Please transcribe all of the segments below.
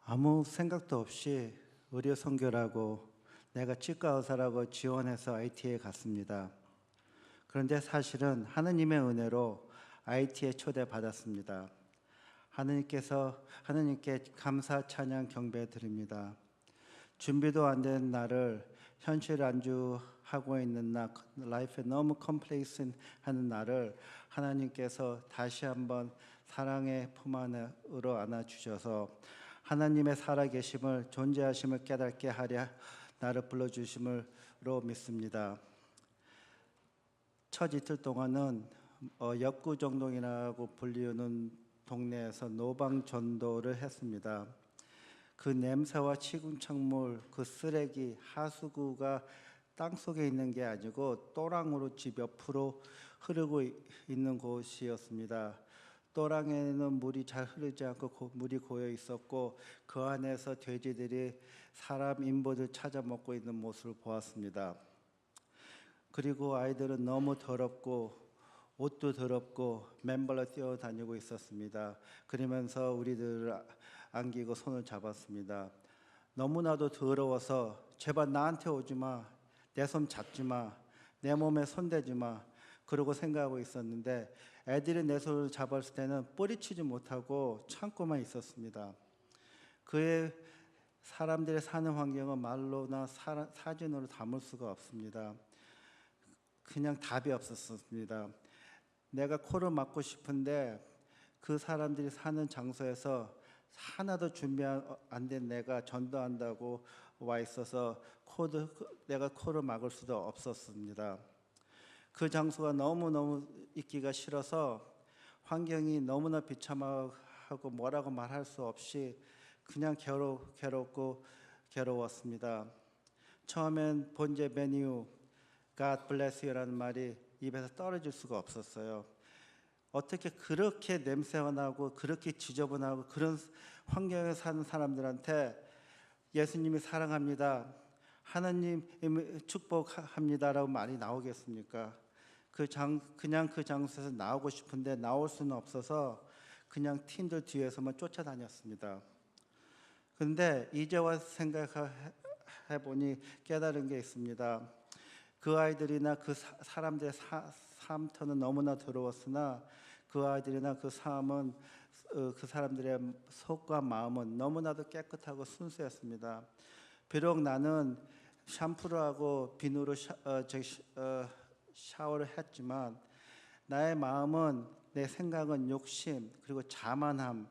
아무 생각도 없이 의료 선교라고 내가 치과 의사라고 지원해서 IT에 갔습니다. 그런데 사실은 하느님의 은혜로 IT에 초대받았습니다. 하느님께 감사 찬양 경배 드립니다. 준비도 안 된 나를 현실 안주하고 있는 라이프에 너무 컴플레이슨 하는 나를 하나님께서 다시 한번 사랑의 품 안으로 안아주셔서 하나님의 살아계심을 존재하심을 깨닫게 하려 나를 불러주심으로 믿습니다. 첫 이틀 동안은 역구정동이라고 불리우는 동네에서 노방 전도를 했습니다. 그 냄새와 치궁창물, 그 쓰레기, 하수구가 땅속에 있는 게 아니고 또랑으로 집 옆으로 흐르고 있는 곳이었습니다. 또랑에는 물이 잘 흐르지 않고 물이 고여 있었고 그 안에서 돼지들이 사람 인부들 찾아 먹고 있는 모습을 보았습니다. 그리고 아이들은 너무 더럽고 옷도 더럽고 맨발로 뛰어다니고 있었습니다. 그러면서 우리들을 안기고 손을 잡았습니다. 너무나도 더러워서 제발 나한테 오지 마, 내 손 잡지 마, 내 몸에 손대지 마 그러고 생각하고 있었는데 애들이 내 손을 잡았을 때는 뿌리치지 못하고 참고만 있었습니다. 그의 사람들의 사는 환경은 말로나 사진으로 담을 수가 없습니다. 그냥 답이 없었습니다. 내가 코를 막고 싶은데 그 사람들이 사는 장소에서 하나도 준비 안 된 내가 전도한다고 와 있어서 내가 코를 막을 수도 없었습니다. 그 장소가 너무너무 있기가 싫어서 환경이 너무나 비참하고 뭐라고 말할 수 없이 그냥 괴롭고 괴로웠습니다. 처음엔 본제 메뉴 God bless you라는 말이 입에서 떨어질 수가 없었어요. 어떻게 그렇게 냄새가 나고 그렇게 지저분하고 그런 환경에 사는 사람들한테 예수님이 사랑합니다, 하나님 축복합니다라고 말이 나오겠습니까? 그냥 그 장소에서 나오고 싶은데 나올 수는 없어서 그냥 팀들 뒤에서만 쫓아다녔습니다. 그런데 이제 와서 생각해 보니 깨달은 게 있습니다. 그 아이들이나 그 사람들의 삶터는 너무나 더러웠으나 그 아이들이나 그 삶은 그 사람들의 속과 마음은 너무나도 깨끗하고 순수했습니다. 비록 나는 샴푸를 하고 비누로 샤워를 했지만 나의 마음은, 내 생각은 욕심 그리고 자만함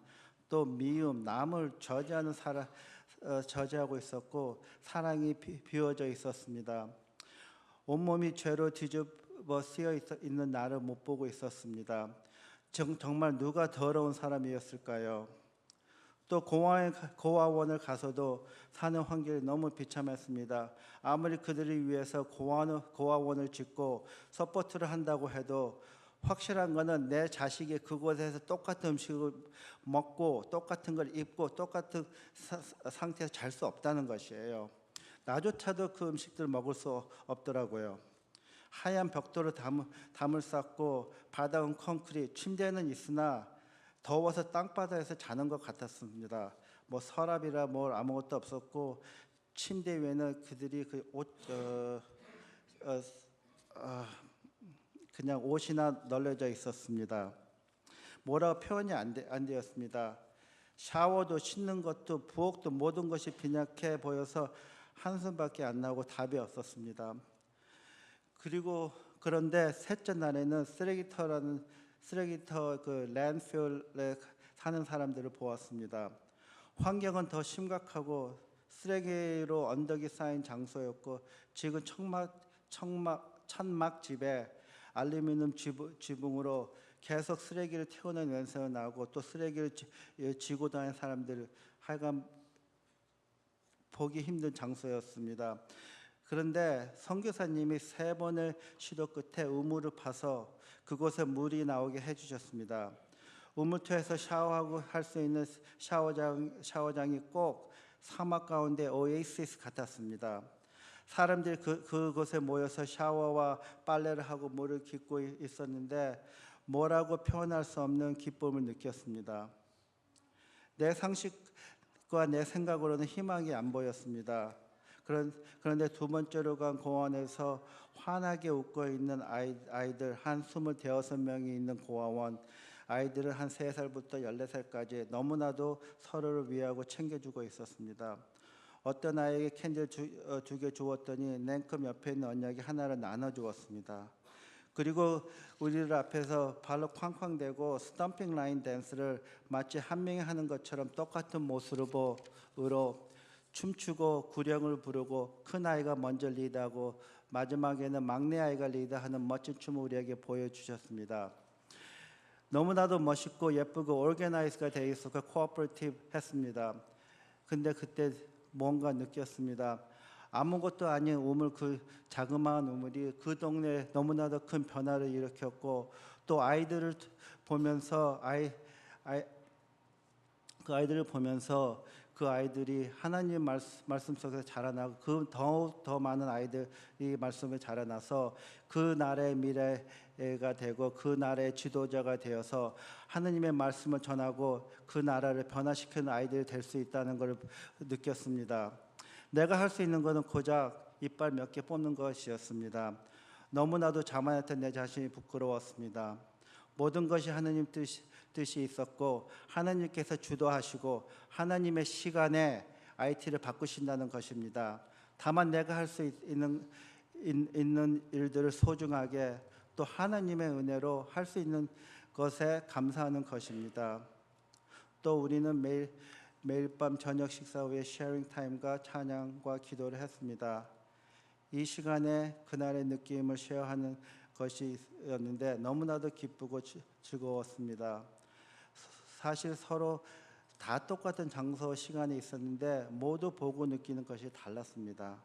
또 미움, 남을 저지하고 있었고 사랑이 비워져 있었습니다. 온몸이 죄로 뒤집어 쓰여 있는 나를 못 보고 있었습니다. 정말 누가 더러운 사람이었을까요? 또 고아원을 가서도 사는 환경이 너무 비참했습니다. 아무리 그들을 위해서 고아원을 짓고 서포트를 한다고 해도 확실한 거는 내 자식이 그곳에서 똑같은 음식을 먹고 똑같은 걸 입고 똑같은 상태에서 잘 수 없다는 것이에요. 나조차도 그 음식들을 먹을 수 없더라고요. 하얀 벽돌을 담을 쌓고 바닥은 콘크리트, 침대는 있으나 더워서 땅바닥에서 자는 것 같았습니다. 뭐 서랍이라 뭘 아무것도 없었고 침대 위에는 그들이 그냥 옷이나 널려져 있었습니다. 뭐라고 표현이 안 되었습니다. 샤워도 씻는 것도 부엌도 모든 것이 빈약해 보여서 한숨밖에 안 나오고 답이 없었습니다. 그런데 셋째 날에는 쓰레기터 그 랜드필에 사는 사람들을 보았습니다. 환경은 더 심각하고 쓰레기로 언덕이 쌓인 장소였고 지금 천막집에 알루미늄 지붕으로 계속 쓰레기를 태우는 냄새가 나고 또 쓰레기를 지고 다니는 사람들, 하여간 보기 힘든 장소였습니다. 그런데 선교사님이 3번의 시도 끝에 우물을 파서 그곳에 물이 나오게 해주셨습니다. 우물터에서 샤워하고 할 수 있는 샤워장이 꼭 사막 가운데 오아시스 같았습니다. 사람들이 그곳에 모여서 샤워와 빨래를 하고 물을 깃고 있었는데 뭐라고 표현할 수 없는 기쁨을 느꼈습니다. 내 상식과 내 생각으로는 희망이 안 보였습니다. 그런데 두 번째로 간 공원에서 환하게 웃고 있는 아이들 한 25명이 있는 고아원, 아이들은 한 3살부터 14살까지 너무나도 서로를 위하고 챙겨주고 있었습니다. 어떤 아이에게 캔들 2개 주었더니 냉큼 옆에 있는 언니에게 하나를 나눠주었습니다. 그리고 우리들 앞에서 발로 쾅쾅대고 스탬핑 라인 댄스를 마치 한 명이 하는 것처럼 똑같은 모습으로 춤추고 구령을 부르고 큰 아이가 먼저 리드하고 마지막에는 막내 아이가 리드하는 멋진 춤을 우리에게 보여주셨습니다. 너무나도 멋있고 예쁘고 오르게나이즈가 되어 있었고 코오퍼레이티브 했습니다. 근데 그때 뭔가 느꼈습니다. 아무것도 아닌 우물, 그 자그마한 우물이 그 동네에 너무나도 큰 변화를 일으켰고, 또 아이들을 보면서 그 아이들을 보면서 그 아이들이 하나님 말씀 속에서 자라나고 그 더 많은 아이들이 말씀을 자라나서 그 나라의 미래가 되고 그 나라의 지도자가 되어서 하나님의 말씀을 전하고 그 나라를 변화시키는 아이들이 될 수 있다는 걸 느꼈습니다. 내가 할 수 있는 것은 고작 이빨 몇 개 뽑는 것이었습니다. 너무나도 자만했던 내 자신이 부끄러웠습니다. 모든 것이 하나님 뜻이 있었고 하나님께서 주도하시고 하나님의 시간에 IT를 바꾸신다는 것입니다. 다만 내가 할 수 있는 일들을 소중하게 또 하나님의 은혜로 할 수 있는 것에 감사하는 것입니다. 또 우리는 매일 밤 저녁 식사 후에 쉐어링 타임과 찬양과 기도를 했습니다. 이 시간에 그날의 느낌을 쉐어하는 것이었는데 너무나도 기쁘고 즐거웠습니다. 사실 서로 다 똑같은 장소 시간에 있었는데 모두 보고 느끼는 것이 달랐습니다.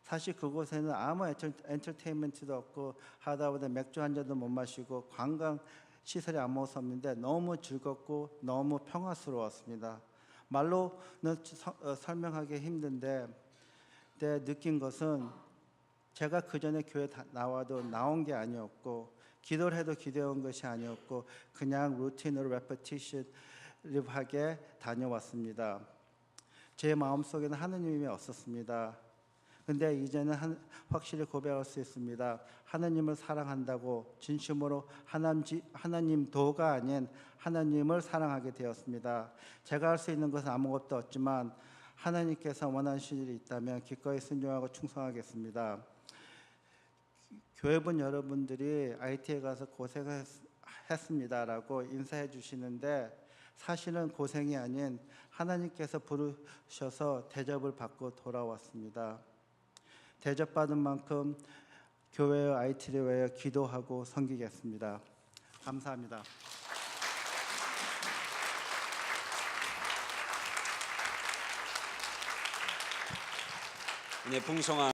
사실 그곳에는 아무 엔터테인먼트도 없고 하다 보다 맥주 한 잔도 못 마시고 관광 시설이 아무것도 없는데 너무 즐겁고 너무 평화스러웠습니다. 말로는 설명하기 힘든데 느낀 것은 제가 그 전에 교회 나와도 나온 게 아니었고 기도를 해도 기도해온 것이 아니었고 그냥 루틴으로 레퍼티션하게 다녀왔습니다. 제 마음속에는 하느님이 없었습니다. 근데 이제는 확실히 고백할 수 있습니다. 하나님을 사랑한다고 진심으로 하나님도가 아닌 하나님을 사랑하게 되었습니다. 제가 할 수 있는 것은 아무것도 없지만 하나님께서 원하시는 일이 있다면 기꺼이 순종하고 충성하겠습니다. 교회분 여러분들이 IT에 가서 고생했습니다라고 인사해 주시는데 사실은 고생이 아닌 하나님께서 부르셔서 대접을 받고 돌아왔습니다. 대접받은 만큼 교회의 IT를 위하여 기도하고 섬기겠습니다. 감사합니다. 네, 풍성한